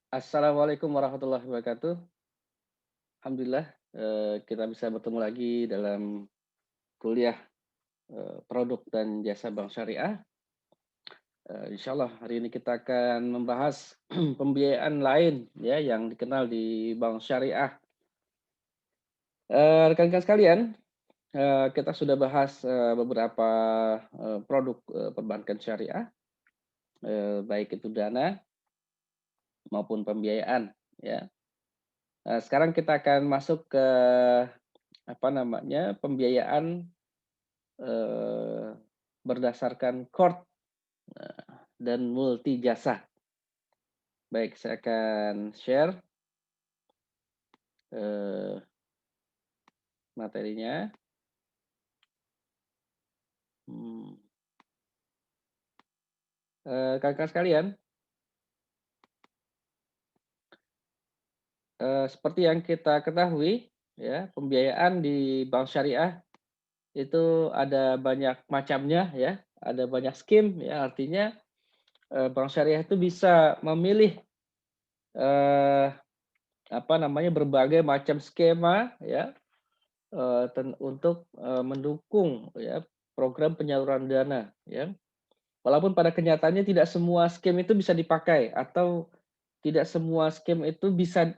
Assalamualaikum warahmatullahi wabarakatuh. Alhamdulillah, kita bisa bertemu lagi dalam kuliah, produk dan jasa bank syariah. Insyaallah hari ini kita akan membahas pembiayaan lain ya yang dikenal di bank syariah. Rekan-rekan sekalian, kita sudah bahas, beberapa, produk, perbankan syariah, baik itu dana maupun pembiayaan ya. Sekarang kita akan masuk ke apa namanya, pembiayaan Eee, berdasarkan chord, dan multi jasa. Baik, saya akan share, eee, materinya. Mmm, Kakak sekalian, seperti yang kita ketahui ya, pembiayaan di bank syariah itu ada banyak macamnya ya, ada banyak skim ya, artinya, bank syariah itu bisa memilih, eee, apa namanya, berbagai macam skema ya, untuk, mendukung ya program penyaluran dana ya. Walaupun pada kenyataannya tidak semua skim itu bisa dipakai atau tidak semua skim itu bisa,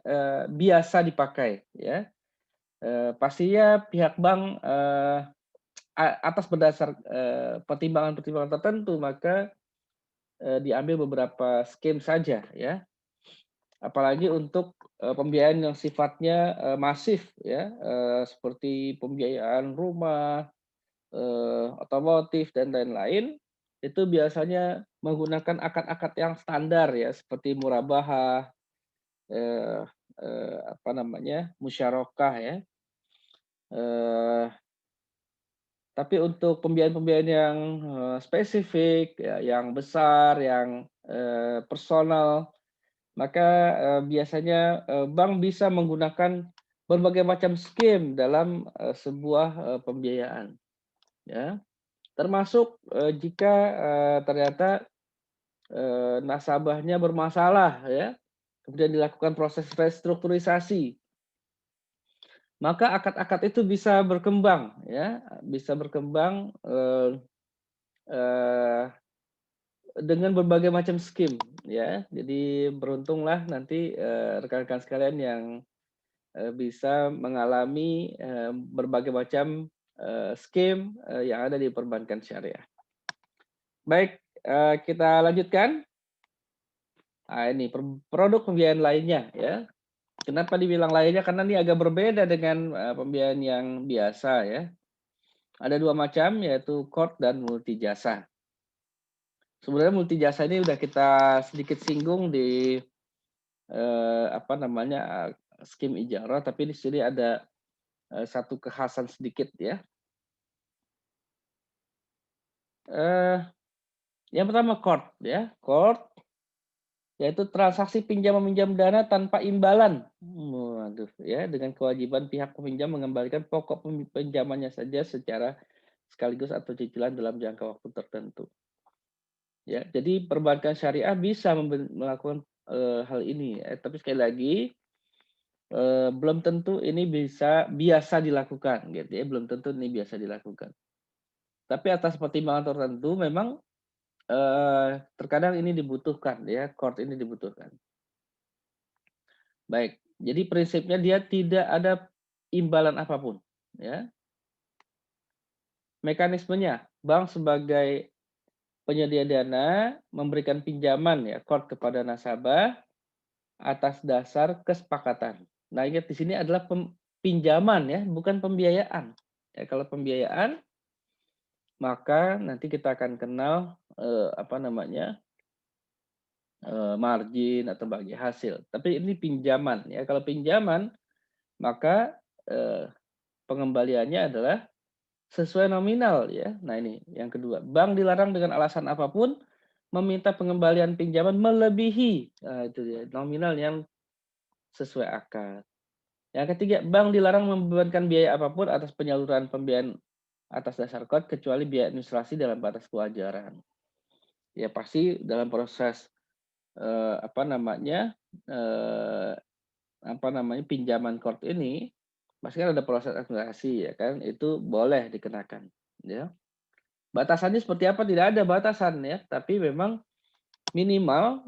biasa dipakai ya. Pastinya pihak bank, atas berdasar, pertimbangan-pertimbangan tertentu maka, diambil beberapa skim saja ya. Apalagi untuk, pembiayaan yang sifatnya, masif ya, seperti pembiayaan rumah, otomotif dan lain-lain, itu biasanya menggunakan akad-akad yang standar ya, seperti murabahah, eee apa namanya, musyarakah ya. Eee, tapi untuk pembiayaan-pembiayaan yang, spesifik, ya yang besar, yang, personal, maka, biasanya, bank bisa menggunakan berbagai macam skim dalam, sebuah, pembiayaan, ya. Termasuk, jika, ternyata, nasabahnya bermasalah ya, kemudian dilakukan proses restrukturisasi, maka akad-akad itu bisa berkembang ya, bisa berkembang, eee, dengan berbagai macam skim ya. Jadi beruntunglah nanti, rekan-rekan sekalian yang, bisa mengalami, berbagai macam, skim, yang ada di perbankan syariah. Baik, kita lanjutkan. Ini produk pembiayaan lainnya ya. Kenapa dibilang lainnya? Karena ini agak berbeda dengan, pembiayaan yang biasa ya. Ada 2 macam yaitu core dan multi jasa. Sebenarnya multi jasa ini udah kita sedikit singgung di, apa namanya, skim ijarah, tapi di sini ada, satu kekhasan sedikit ya. Eee, yang pertama core ya, core yaitu transaksi pinjam-meminjam dana tanpa imbalan. Waduh, ya, dengan kewajiban pihak peminjam mengembalikan pokok pinjamannya saja secara sekaligus atau cicilan dalam jangka waktu tertentu. Ya, jadi perbankan syariah bisa melakukan, hal ini ya, tapi sekali lagi, belum tentu ini biasa dilakukan gitu ya, belum tentu ini biasa dilakukan. Tapi atas pertimbangan tertentu memang, terkadang ini dibutuhkan ya, court ini dibutuhkan. Baik, jadi prinsipnya dia tidak ada imbalan apapun, ya. Mekanismenya, bank sebagai penyedia dana memberikan pinjaman ya, quote kepada nasabah atas dasar kesepakatan. Nah, ingat di sini adalah pinjaman ya, bukan pembiayaan. Ya, kalau pembiayaan maka nanti kita akan kenal apa namanya, margin atau bagi hasil. Tapi ini pinjaman ya. Kalau pinjaman maka pengembaliannya adalah sesuai nominal ya. Nah ini yang kedua, bank dilarang dengan alasan apapun meminta pengembalian pinjaman melebihi, itu dia, nominal yang sesuai akad. Yang ketiga, bank dilarang membebankan biaya apapun atas penyaluran pembiayaan atas dasar kod kecuali biaya administrasi dalam batas kewajaran. Ya pasti dalam proses, apa namanya, eh, apa namanya, pinjaman core ini, pasti kan ada proses administrasi ya kan, itu boleh dikenakan, ya. Batasannya seperti apa? Tidak ada batasan ya, tapi memang minimal,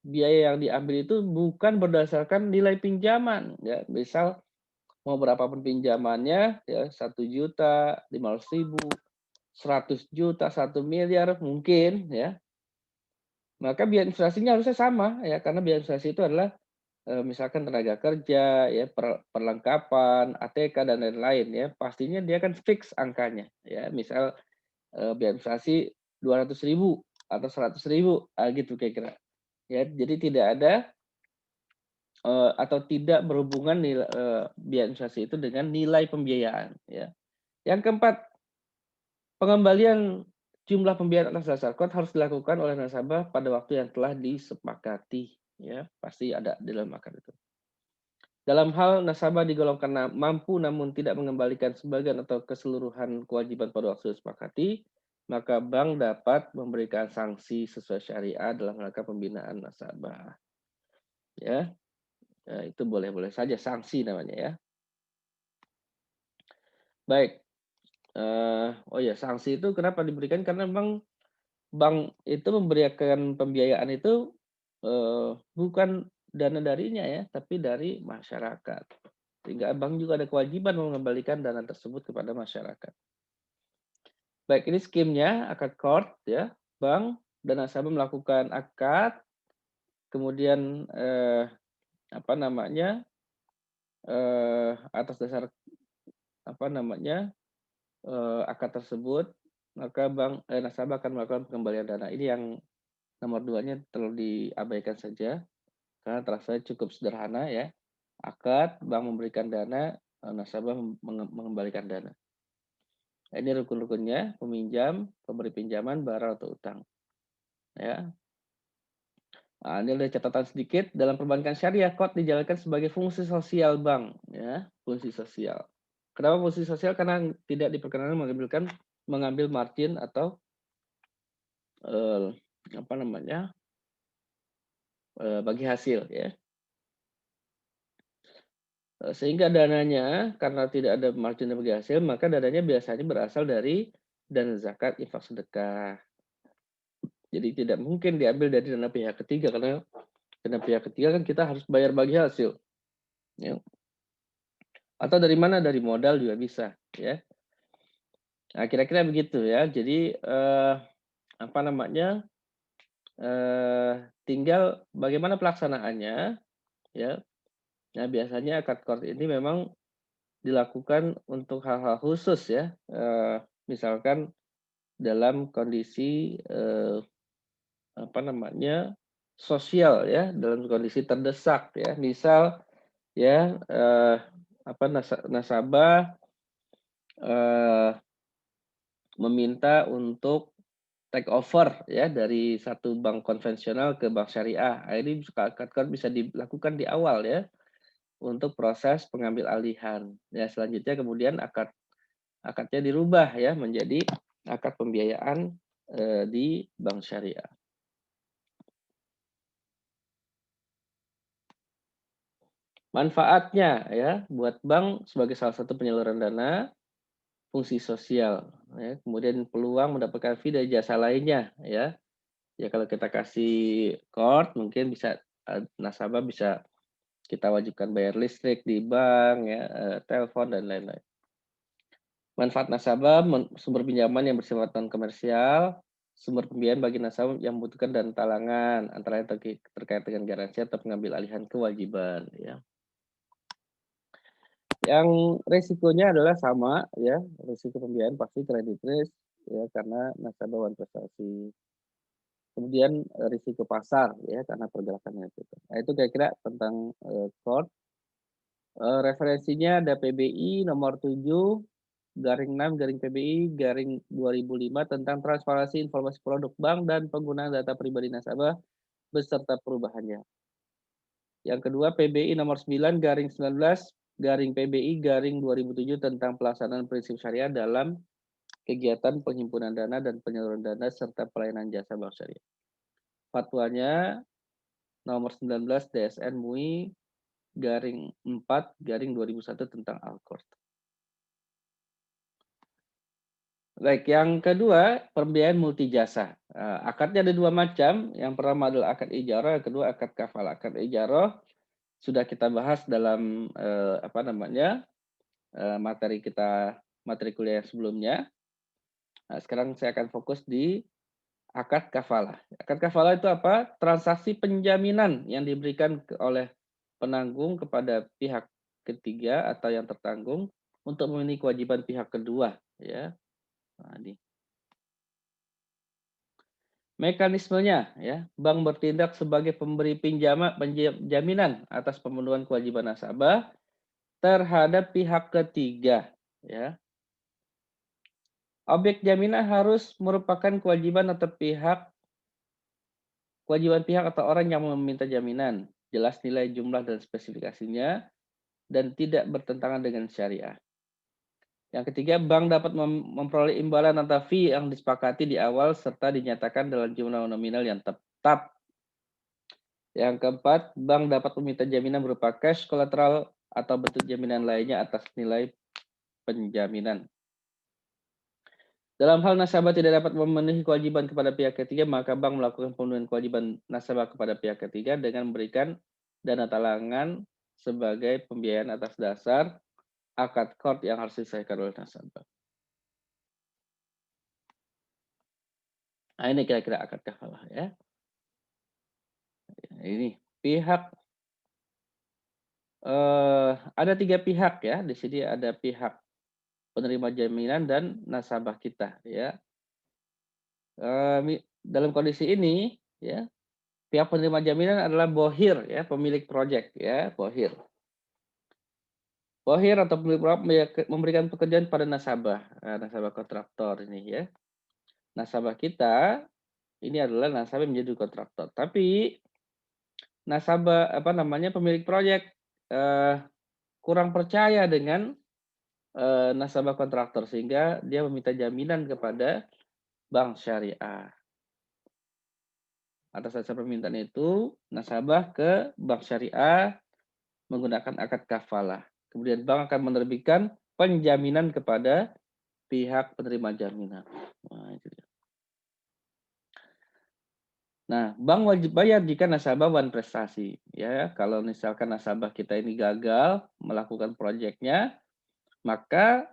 biaya yang diambil itu bukan berdasarkan nilai pinjaman ya. Misal mau berapapun pinjamannya ya, 1.000.000, 500.000, 100 juta, 1 miliar mungkin ya, maka biaya administrasinya harusnya sama ya, karena biaya administrasi itu adalah, misalkan tenaga kerja ya, perlengkapan, ATK dan lain-lain ya, pastinya dia kan fix angkanya ya. Misal, biaya administrasi 200.000 atau 100.000, gitu kira-kira. Ya, jadi tidak ada, atau tidak berhubungan biaya administrasi itu dengan nilai pembiayaan ya. Yang keempat, pengembalian jumlah pembiayaan atas dasar KOT harus dilakukan oleh nasabah pada waktu yang telah disepakati ya, pasti ada di dalam akad itu. Dalam hal nasabah digolongkan mampu namun tidak mengembalikan sebagian atau keseluruhan kewajiban pada waktu disepakati, maka bank dapat memberikan sanksi sesuai syariah dalam rangka pembinaan nasabah. Ya, itu boleh-boleh saja sanksi namanya ya. Baik, oh ya, sanksi itu kenapa diberikan, karena memang bank itu memberikan pembiayaan itu, bukan dana darinya ya, tapi dari masyarakat. Sehingga bank juga ada kewajiban mengembalikan dana tersebut kepada masyarakat. Baik, ini skemnya akad cord ya. Bank dan nasabah melakukan akad, kemudian, apa namanya, atas dasar apa namanya, akad tersebut, maka nasabah akan melakukan pengembalian dana. Ini yang nomor 2-nya perlu diabaikan saja, karena terasa cukup sederhana ya. Akad, bank memberikan dana, nasabah mengembalikan dana. Ini rukun-rukunnya: peminjam, pemberi pinjaman, barang atau utang. Ya. Nah, ini ada catatan sedikit, dalam perbankan syariah, KOT dijalankan sebagai fungsi sosial bank, ya, fungsi sosial. Kenapa fungsi sosial? Karena tidak diperkenankan mengambil margin atau apa namanya, bagi hasil, ya. Sehingga dananya, karena tidak ada margin bagi hasil, maka dananya biasanya berasal dari dana zakat, infak, sedekah. Jadi tidak mungkin diambil dari dana pihak ketiga, karena dana pihak ketiga kan kita harus bayar bagi hasil. Ya. Atau dari mana? Dari modal juga bisa, ya. Nah, kira-kira begitu ya. Jadi apa namanya? Tinggal bagaimana pelaksanaannya, ya. Nah, biasanya akad qard ini memang dilakukan untuk hal-hal khusus ya. Misalkan dalam kondisi apa namanya? Sosial ya, dalam kondisi terdesak ya. Misal ya, apa, nasabah meminta untuk take over ya dari satu bank konvensional ke bank syariah. Nah, ini akad bisa dilakukan di awal ya untuk proses pengambil alihan. Ya, selanjutnya kemudian akadnya dirubah ya menjadi akad pembiayaan di bank syariah. Manfaatnya ya buat bank sebagai salah satu penyaluran dana, fungsi sosial ya, kemudian peluang mendapatkan fee dari jasa lainnya ya. Ya kalau kita kasih cord mungkin bisa, nasabah bisa kita wajibkan bayar listrik di bank ya, telepon dan lain-lain. Manfaat nasabah, sumber pinjaman yang bersifat non komersial, sumber pembiayaan bagi nasabah yang membutuhkan dan talangan, antara lain terkait dengan garansi atau pengambil alihan kewajiban ya. Yang resikonya adalah sama ya, risiko pembiayaan pasti kredit risk ya, karena nasabah prestasi. Kemudian risiko pasar ya, karena pergerakannya itu. Nah, itu kira-kira tentang cord. Referensinya ada PBI nomor 7/6/PBI/2005 tentang transparansi informasi produk bank dan penggunaan data pribadi nasabah beserta perubahannya. Yang kedua, PBI nomor 9/19/PBI/2007 tentang pelaksanaan prinsip syariah dalam kegiatan penghimpunan dana dan penyaluran dana serta pelayanan jasa bank syariah. Fatwanya nomor 19 DSN MUI garing 4 garing 2001 tentang Al-Qur'an. Baik, yang kedua, pembiayaan multijasa. Akadnya ada dua macam. Yang pertama adalah akad ijarah, yang kedua akad kafalah. Akad ijarah sudah kita bahas dalam materi kuliah yang sebelumnya. Nah, sekarang saya akan fokus di akad kafalah. Akad kafalah itu apa? Transaksi penjaminan yang diberikan oleh penanggung kepada pihak ketiga atau yang tertanggung untuk memenuhi kewajiban pihak kedua, ya. Nah, ini mekanismenya, ya. Bank bertindak sebagai pemberi penjaminan atas pemenuhan kewajiban nasabah terhadap pihak ketiga, ya. Objek jaminan harus merupakan kewajiban atau orang yang meminta jaminan, jelas nilai, jumlah, dan spesifikasinya, dan tidak bertentangan dengan syariah. Yang ketiga, bank dapat memperoleh imbalan atau fee yang disepakati di awal serta dinyatakan dalam jumlah nominal yang tetap. Yang keempat, bank dapat meminta jaminan berupa cash, kolateral, atau bentuk jaminan lainnya atas nilai penjaminan. Dalam hal nasabah tidak dapat memenuhi kewajiban kepada pihak ketiga, maka bank melakukan pemenuhan kewajiban nasabah kepada pihak ketiga dengan memberikan dana talangan sebagai pembiayaan atas dasar akad qard yang harus diselesaikan oleh nasabah. Nah, ini kira-kira akad kafalah, ya. Ini pihak ada 3 pihak, ya. Di sini ada pihak penerima jaminan dan nasabah kita, ya. Dalam kondisi ini, ya, pihak penerima jaminan adalah bohir, ya, pemilik proyek, ya, bohir. Bohir atau pemilik proyek memberikan pekerjaan pada nasabah, nasabah kontraktor ini, ya. Nasabah kita ini adalah nasabah yang menjadi kontraktor. Tapi nasabah pemilik proyek kurang percaya dengan nasabah kontraktor sehingga dia meminta jaminan kepada bank syariah. Atas dasar permintaan itu, nasabah ke bank syariah menggunakan akad kafalah. Kemudian bank akan menerbitkan penjaminan kepada pihak penerima jaminan. Nah, itu dia. Nah, bank wajib bayar jika nasabah wan prestasi. Ya, kalau misalkan nasabah kita ini gagal melakukan proyeknya, maka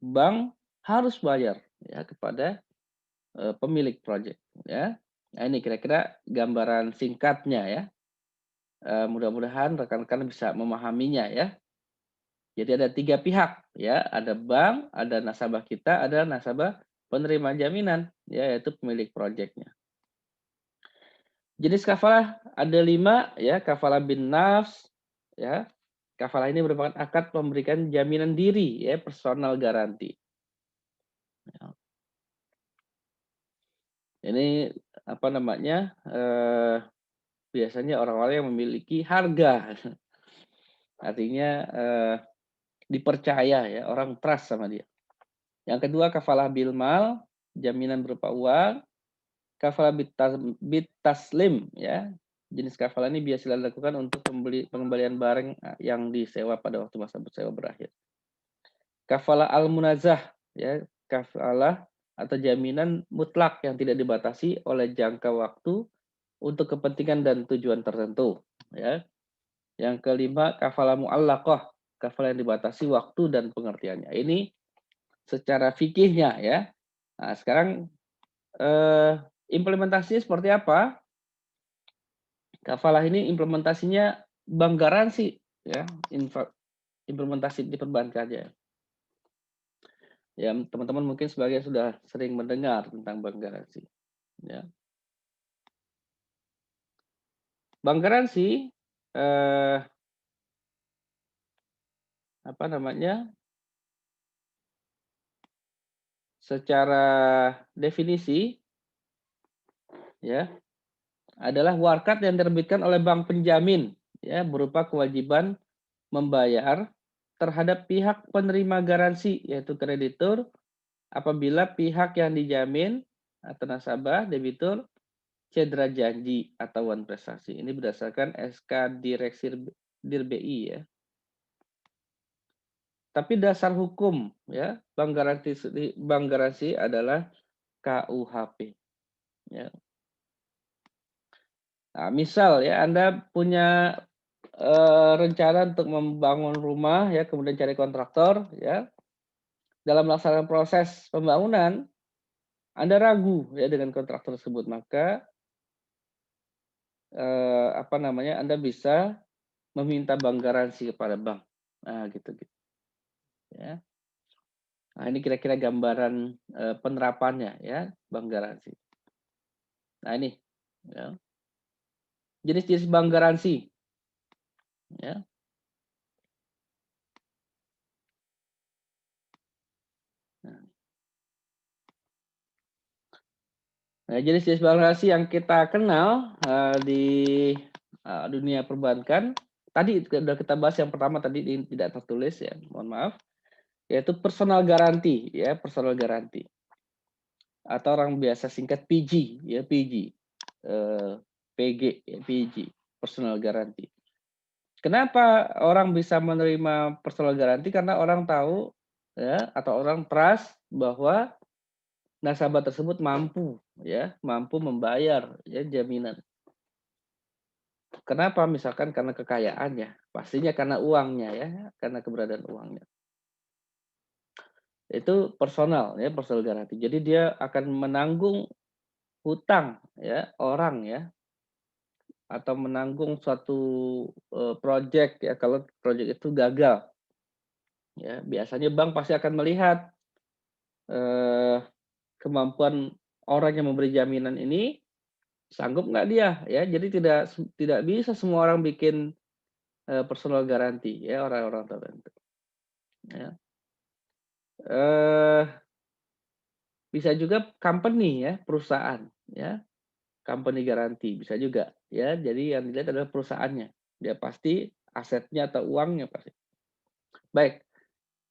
bank harus bayar, ya, kepada pemilik proyek, ya. Nah, ini kira-kira gambaran singkatnya, ya. Mudah-mudahan rekan-rekan bisa memahaminya, ya. Jadi ada 3 pihak, ya, ada bank, ada nasabah kita, ada nasabah penerima jaminan, ya, yaitu pemilik proyeknya. Jenis kafalah ada 5, ya, kafalah bin nafs, ya. Kafalah ini merupakan akad memberikan jaminan diri, ya, personal garanti. Ya. Ini biasanya orang-orang yang memiliki harga. Artinya dipercaya, ya, orang trust sama dia. Yang kedua kafalah bil mal, jaminan berupa uang. Kafalah bit taslim, ya. Jenis kafalah ini biasa dilakukan untuk pengembalian barang yang disewa pada waktu masa sewa berakhir. Kafalah al-munazah, ya, kafalah atau jaminan mutlak yang tidak dibatasi oleh jangka waktu untuk kepentingan dan tujuan tertentu, ya. Yang kelima, kafalah mu'allaqah, kafalah yang dibatasi waktu dan pengertiannya. Ini secara fikihnya, ya. Nah, sekarang implementasinya seperti apa? Kafalah ini implementasinya bank garansi, ya. Implementasi di perbankannya. Ya, teman-teman mungkin sebagian sudah sering mendengar tentang bank garansi, ya. Bank garansi secara definisi, ya, adalah warkat yang diterbitkan oleh bank penjamin, ya, berupa kewajiban membayar terhadap pihak penerima garansi yaitu kreditur apabila pihak yang dijamin atau nasabah debitur cedera janji atau wan prestasi. Ini berdasarkan SK Direksi Dir BI ya. Tapi dasar hukum ya, bank garansi adalah KUHP ya. Nah, misal ya Anda punya rencana untuk membangun rumah ya, kemudian cari kontraktor ya. Dalam melaksanakan proses pembangunan, Anda ragu ya dengan kontraktor tersebut, maka apa namanya, Anda bisa meminta bank garansi kepada bank. Nah, gitu ya. Nah, ini kira-kira gambaran penerapannya ya, bank garansi. Nah, ini ya. Jenis-jenis bank garansi ya. Nah, jenis-jenis bank garansi yang kita kenal di dunia perbankan, tadi sudah kita bahas yang pertama tadi tidak tertulis ya, mohon maaf, yaitu personal garanti ya, personal garanti. Atau orang biasa singkat PG ya, PG. PG ya, PG, personal garanti. Kenapa orang bisa menerima personal garanti? Karena orang tahu ya, atau orang trust bahwa nasabah tersebut mampu ya, mampu membayar ya jaminan. Kenapa? Misalkan karena kekayaannya, pastinya karena uangnya ya, karena keberadaan uangnya. Itu personal ya, personal garanti. Jadi dia akan menanggung hutang ya orang ya, atau menanggung suatu project ya kalau project itu gagal. Ya, biasanya bank pasti akan melihat eh, kemampuan orang yang memberi jaminan ini sanggup nggak dia ya. Jadi tidak bisa semua orang bikin personal garanti ya, orang-orang tertentu. Ya. Eh, Bisa juga company ya, perusahaan ya, company garanti bisa juga ya. Jadi yang dilihat adalah perusahaannya. Dia pasti asetnya atau uangnya pasti. Baik.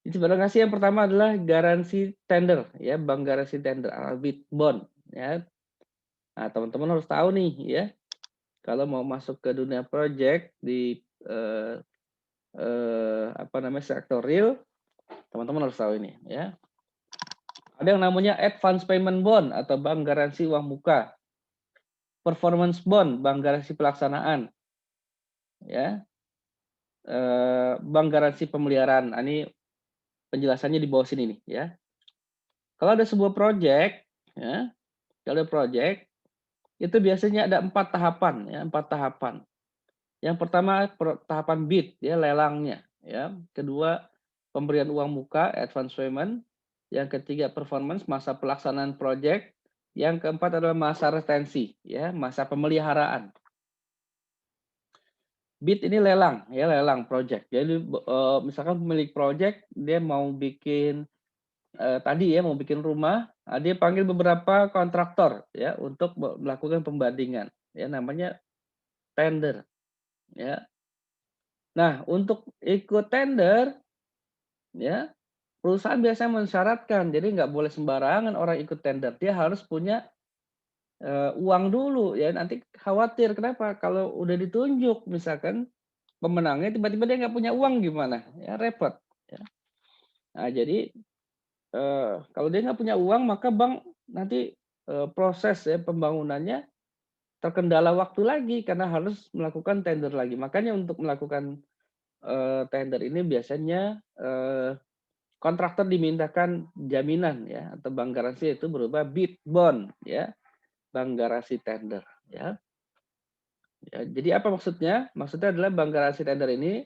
Terima kasih. Yang pertama adalah garansi tender ya, bank garansi tender atau bid bond ya. Nah, teman-teman harus tahu nih ya, kalau mau masuk ke dunia project di apa namanya, sektor real, teman-teman harus tahu ini ya. Ada yang namanya advance payment bond atau bank garansi uang muka. Performance bond, bank garansi pelaksanaan. Ya. Bank garansi pemeliharaan. Nah, ini penjelasannya di bawah sini nih ya. Kalau ada sebuah project ya, kalau ada project itu biasanya ada 4 tahapan ya, 4 tahapan. Yang pertama tahapan bid ya, lelangnya ya. Kedua pemberian uang muka, advance payment. Yang ketiga performance, masa pelaksanaan project. Yang keempat adalah masa retensi ya, masa pemeliharaan. Bid ini lelang ya, lelang project. Jadi misalkan pemilik project dia mau bikin tadi ya, mau bikin rumah, dia panggil beberapa kontraktor ya untuk melakukan pembandingan ya, namanya tender ya. Nah, untuk ikut tender ya, perusahaan biasanya mensyaratkan, jadi nggak boleh sembarangan orang ikut tender. Dia harus punya uang dulu ya. Nanti khawatir, kenapa? Kalau udah ditunjuk misalkan pemenangnya tiba-tiba dia nggak punya uang gimana? Ya repot. Ya. Nah, jadi kalau dia nggak punya uang, maka bank nanti proses ya pembangunannya terkendala waktu lagi karena harus melakukan tender lagi. Makanya untuk melakukan tender ini biasanya kontraktor dimintakan jaminan ya, atau bank garansi, itu berupa bid bond ya, bank garansi tender ya. Ya, jadi apa maksudnya? Maksudnya adalah bank garansi tender ini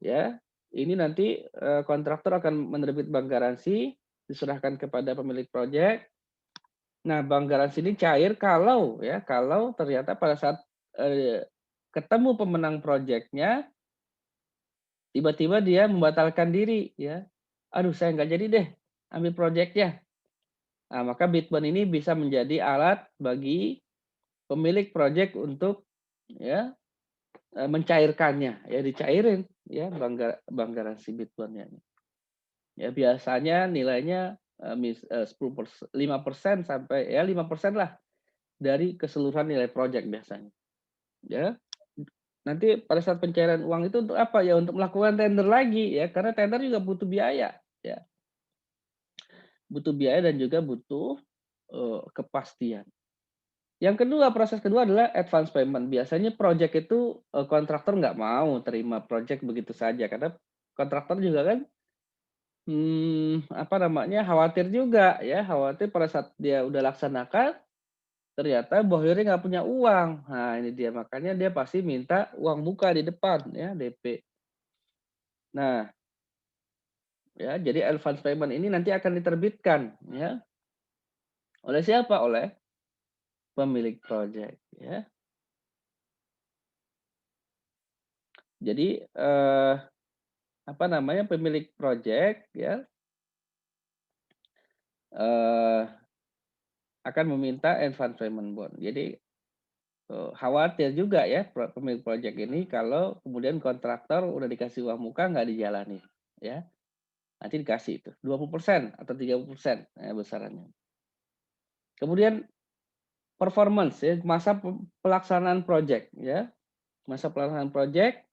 ya, ini nanti kontraktor akan menerbit bank garansi, diserahkan kepada pemilik proyek. Nah, bank garansi ini cair kalau ya, kalau ternyata pada saat ketemu pemenang proyeknya, tiba-tiba dia membatalkan diri ya. Aduh, saya nggak jadi deh ambil proyeknya. Nah, maka Bitbon ini bisa menjadi alat bagi pemilik proyek untuk ya mencairkannya, ya dicairin ya bank garansi Bitbonnya. Ya biasanya nilainya 5% sampai ya 5% lah dari keseluruhan nilai proyek biasanya, ya. Nanti pada saat pencairan uang itu untuk apa? Ya untuk melakukan tender lagi ya, karena tender juga butuh biaya, ya. Butuh biaya dan juga butuh, kepastian. Yang kedua, proses kedua adalah advance payment. Biasanya project itu, kontraktor nggak mau terima project begitu saja, karena kontraktor juga kan, apa namanya, khawatir juga ya, khawatir pada saat dia udah laksanakan, ternyata bosnya nggak punya uang. Nah ini dia, makanya dia pasti minta uang muka di depan ya, DP. Nah, ya jadi advance payment ini nanti akan diterbitkan ya, oleh siapa? Oleh pemilik project ya. Jadi, apa namanya, pemilik project ya, eee, akan meminta advance payment bond. Jadi, khawatir juga ya pemilik project ini kalau kemudian kontraktor udah dikasih uang muka nggak dijalani ya. Nanti dikasih itu 20% atau 30% ya besarannya. Kemudian performance ya, masa pelaksanaan project ya, masa pelaksanaan project.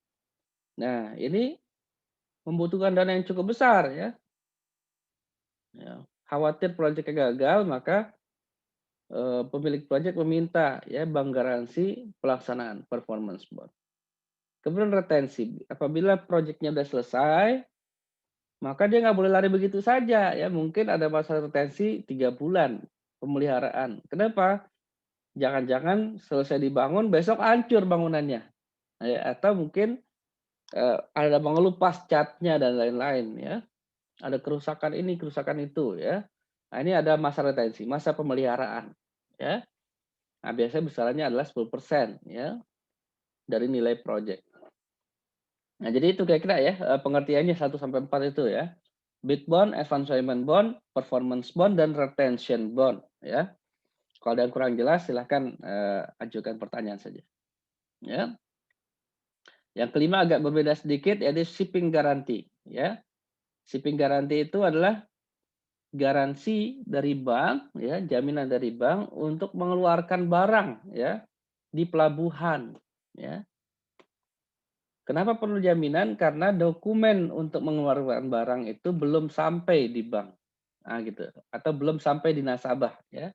Nah, ini membutuhkan dana yang cukup besar ya. Ya, khawatir proyeknya gagal, maka pemilik proyek meminta ya bank garansi pelaksanaan performance bond. Kemudian retensi, apabila proyeknya sudah selesai, maka dia nggak boleh lari begitu saja ya. Mungkin ada masa retensi 3 bulan pemeliharaan. Kenapa? Jangan-jangan selesai dibangun besok hancur bangunannya. Ya, atau mungkin ada mengeluh pas catnya dan lain-lain ya. Ada kerusakan ini, kerusakan itu ya. Nah, ini ada masa retensi, masa pemeliharaan ya. Nah, biasanya besarannya adalah 10% ya dari nilai proyek. Nah, jadi itu kira-kira ya pengertiannya 1 sampai 4 itu ya. Bid bond, advance payment bond, performance bond, dan retention bond ya. Kalau ada yang kurang jelas silahkan ajukan pertanyaan saja. Ya. Yang kelima agak berbeda sedikit yaitu shipping guarantee ya. Shipping guarantee itu adalah garansi dari bank ya, jaminan dari bank untuk mengeluarkan barang ya di pelabuhan ya. Kenapa perlu jaminan? Karena dokumen untuk mengeluarkan barang itu belum sampai di bank. Nah, gitu. Atau belum sampai di nasabah ya.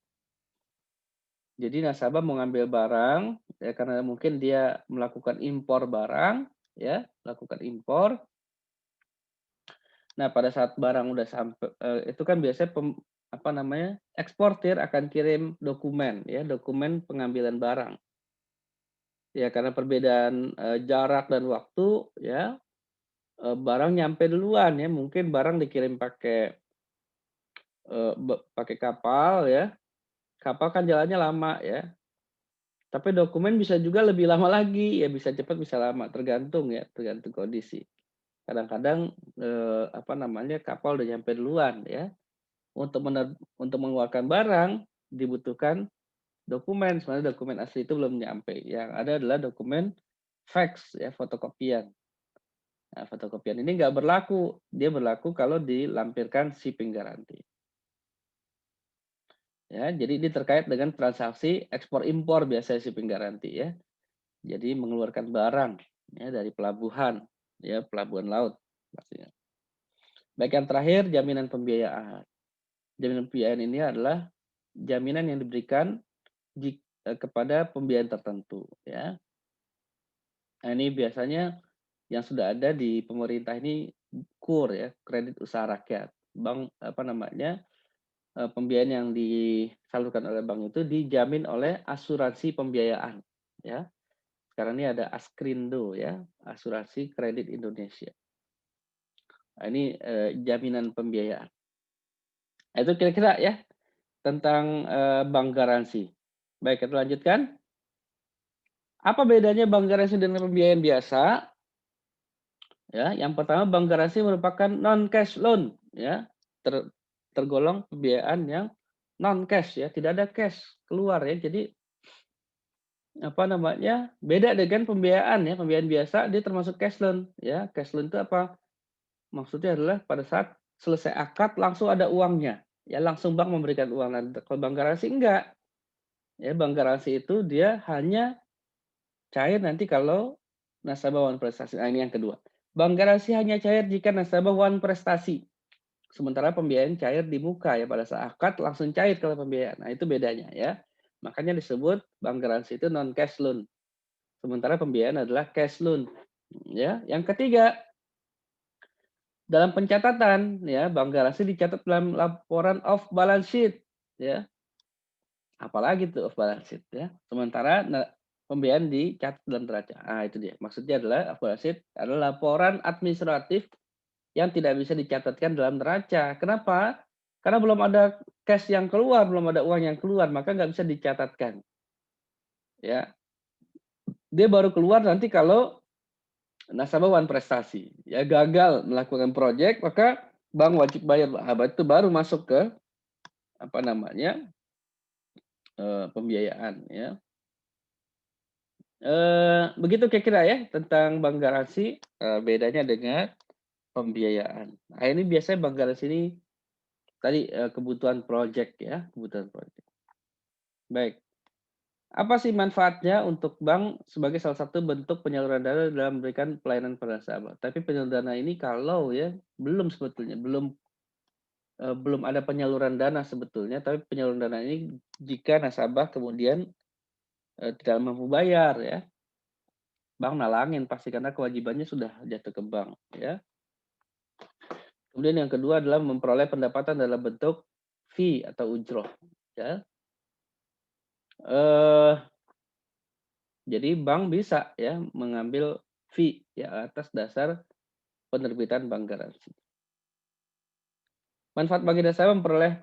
Jadi nasabah mau ngambil barang ya karena mungkin dia melakukan impor barang ya, melakukan impor. Nah, pada saat barang udah sampai itu kan biasanya apa namanya? Eksportir akan kirim dokumen ya, dokumen pengambilan barang. Ya karena perbedaan jarak dan waktu ya, barang nyampe duluan ya, mungkin barang dikirim pakai pakai kapal ya, kapal kan jalannya lama ya, tapi dokumen bisa juga lebih lama lagi, ya bisa cepat bisa lama, tergantung ya, tergantung kondisi. Kadang-kadang, apa namanya, kapal udah nyampe duluan ya, untuk mengeluarkan barang dibutuhkan dokumen, sebenarnya dokumen asli itu belum nyampe, yang ada adalah dokumen fax ya, fotokopian. Nah, fotokopian ini nggak berlaku, dia berlaku kalau dilampirkan shipping guarantee. Ya, jadi ini terkait dengan transaksi ekspor impor biasanya shipping guarantee ya. Jadi mengeluarkan barang ya dari pelabuhan ya, pelabuhan laut pastinya. Baik yang terakhir jaminan pembiayaan. Jaminan pembiayaan ini adalah jaminan yang diberikan kepada pembiayaan tertentu ya. Nah, ini biasanya yang sudah ada di pemerintah ini KUR ya, kredit usaha rakyat. Bank apa namanya? Pembiayaan yang disalurkan oleh bank itu dijamin oleh asuransi pembiayaan ya. Sekarang ini ada Askrindo ya, Asuransi Kredit Indonesia. Nah, ini jaminan pembiayaan. Nah, itu kira-kira ya tentang bank garansi. Baik, kita lanjutkan. Apa bedanya bank garansi dengan pembiayaan biasa? Ya, yang pertama bank garansi merupakan non cash loan ya. Tergolong pembiayaan yang non cash ya, tidak ada cash keluar ya. Jadi apa namanya? Beda dengan pembiayaan ya. Pembiayaan biasa dia termasuk cash loan ya. Cash loan itu apa? Maksudnya adalah pada saat selesai akad langsung ada uangnya. Ya langsung bank memberikan uang. Nah, kalau bank garansi enggak. Ya, bank garansi itu dia hanya cair nanti kalau nasabah wan prestasi. Nah, ini yang kedua. Bank garansi hanya cair jika nasabah wan prestasi. Sementara pembiayaan cair di muka ya, pada saat akad langsung cair kalau pembiayaan. Nah, itu bedanya ya. Makanya disebut bank garansi itu non cash loan. Sementara pembiayaan adalah cash loan. Ya, yang ketiga, dalam pencatatan ya, bank garansi dicatat dalam laporan off balance sheet ya. Apalagi tuh off balance sheet ya. Sementara pembiayaan dicatat dalam neraca. Ah, itu dia. Maksudnya adalah off balance sheet adalah laporan administratif yang tidak bisa dicatatkan dalam neraca. Kenapa? Karena belum ada cash yang keluar, belum ada uang yang keluar, maka nggak bisa dicatatkan. Ya, dia baru keluar nanti kalau nasabah wan prestasi. Ya, gagal melakukan proyek, maka bank wajib bayar. Itu baru masuk ke apa namanya pembiayaan. Ya, begitu kira-kira ya tentang bank garansi. Bedanya dengan pembiayaan. Nah, ini biasanya bank garansi ini tadi kebutuhan proyek ya, kebutuhan proyek. Baik. Apa sih manfaatnya untuk bank sebagai salah satu bentuk penyaluran dana dalam memberikan pelayanan pada nasabah? Tapi penyaluran dana ini kalau ya belum sebetulnya belum ada penyaluran dana sebetulnya, tapi penyaluran dana ini jika nasabah kemudian tidak mampu bayar ya, bank nalangin pasti karena kewajibannya sudah jatuh ke bank ya. Kemudian yang kedua adalah memperoleh pendapatan dalam bentuk fee atau ujroh ya. Eh, jadi bank bisa ya mengambil fee ya atas dasar penerbitan bank garansi. Manfaat bagi nasabah memperoleh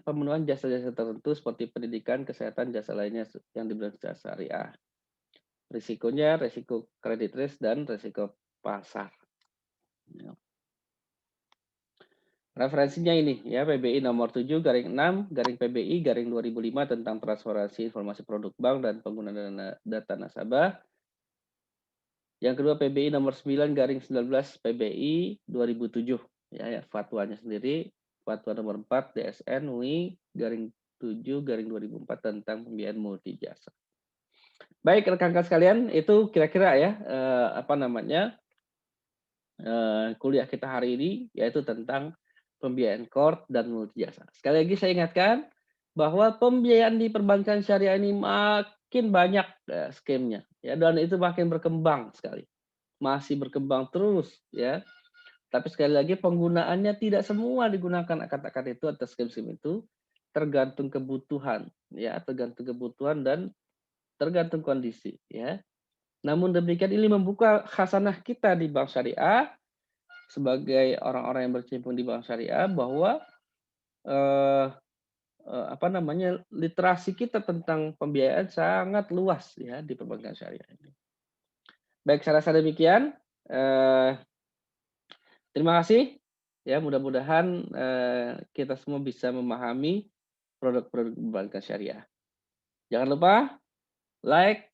pemenuhan jasa-jasa tertentu seperti pendidikan, kesehatan, jasa lainnya yang diberikan secara syariah. Risikonya, risiko kredit risk dan risiko pasar. Ya. Referensinya ini ya, PBI nomor 7 garing 6 garing PBI garing 2005 tentang transparansi informasi produk bank dan penggunaan data nasabah. Yang kedua PBI nomor 9 garing 19 PBI 2007 ya, fatwanya sendiri, fatwa nomor 4 DSN UI garing 7 garing 2004 tentang pembiayaan multi jasa. Baik rekan-rekan sekalian, itu kira-kira ya apa namanya kuliah kita hari ini, yaitu tentang pembiayaan core dan multi jasa. Sekali lagi saya ingatkan bahwa pembiayaan di perbankan syariah ini makin banyak skemnya ya, dan itu makin berkembang sekali, masih berkembang terus ya. Tapi sekali lagi penggunaannya tidak semua digunakan akad-akad itu atau skim-skim itu, tergantung kebutuhan ya, tergantung kebutuhan dan tergantung kondisi ya. Namun demikian ini membuka khasanah kita di bank syariah sebagai orang-orang yang berkecimpung di bank syariah bahwa eh, apa namanya literasi kita tentang pembiayaan sangat luas ya di perbankan syariah ini. Baik, saya rasa demikian. Eh, Terima kasih. Ya, mudah-mudahan kita semua bisa memahami produk-produk perbankan syariah. Jangan lupa like,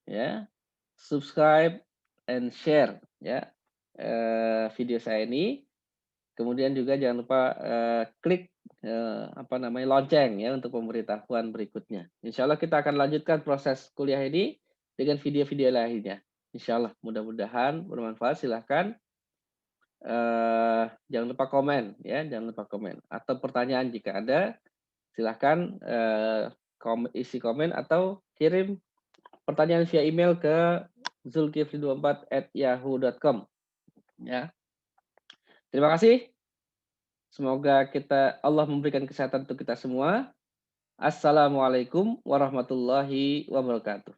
ya, subscribe, and share ya video saya ini. Kemudian juga jangan lupa klik apa namanya lonceng ya untuk pemberitahuan berikutnya. Insya Allah kita akan lanjutkan proses kuliah ini dengan video-video lainnya. Insya Allah mudah-mudahan bermanfaat. Silahkan jangan lupa komen ya, jangan lupa komen atau pertanyaan jika ada, silahkan isi komen atau kirim pertanyaan via email ke zulkifli24@yahoo.com ya. Terima kasih. Semoga Allah memberikan kesehatan untuk kita semua. Assalamualaikum warahmatullahi wabarakatuh.